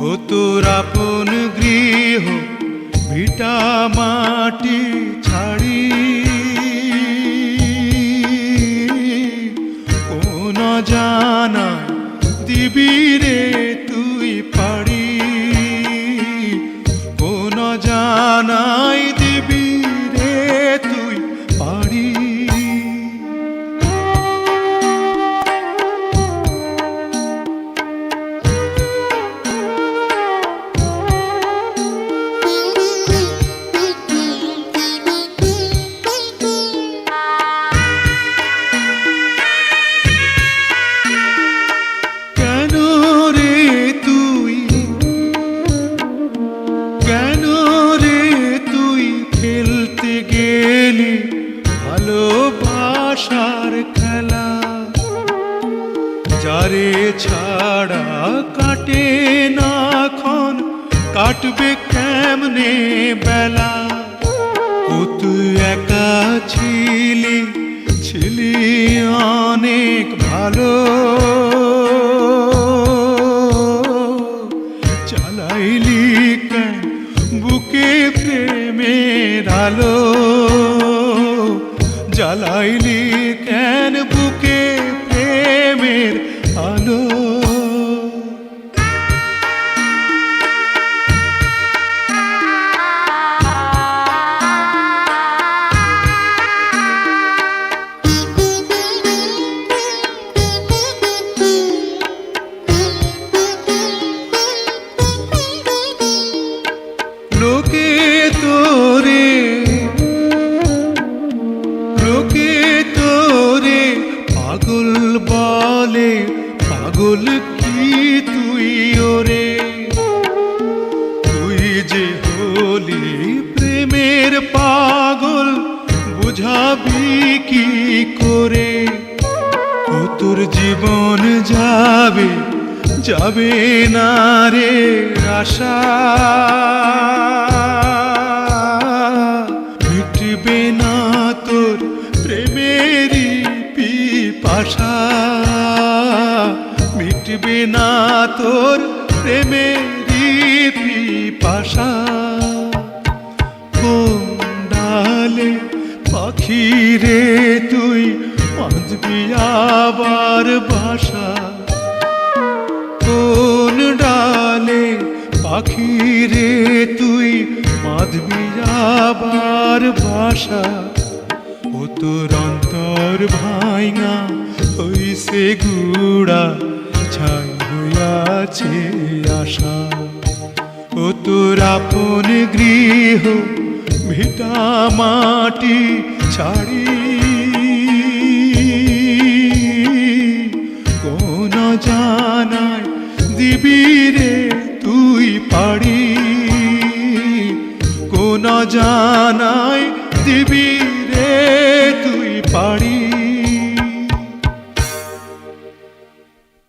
ও তোর আপন গৃহ ভিটা মাটি ছাড়ি কোন জানায় দিবি রে তুই পাড়ি কোন জানাই দিবি রে তুই পাড়ি ভালোবাসার খেলা যারে ছাড়া কাটে না ক্ষণ কাটবে কেমনে বেলা ও তুই একা ছিলি অনেক ভালো চালাইলি কেন বুকে প্রেমের আলো জ্বালাইলি কেন বুকে প্রেমের আলো লোকে তোরে পাগল বলে পাগল কি তুই ওরে তুই যে হলি প্রেমের পাগল বুঝাবি কি করে ও তোর জীবন যাবে না রে আশা মিটবে না তোর প্রেমেরই পিপাসা মিটবে না তোর প্রেমেরই পিপাসা কোন ডালে পাখি রে তুই বাঁধবি আবার বাসা কোন ডালে পাখি রে তুই বাঁধবি আবার বাসা ও তোর অন্তর ভাঙা হইছে গুড়া ছাই হইয়াছে আশা ও তোর আপন গৃহ ভিটা মাটি ছাড়ি কোন জানায় দিবি রে তুই পাড়ি কোন জানায় দিবি রে তুই পাড়ি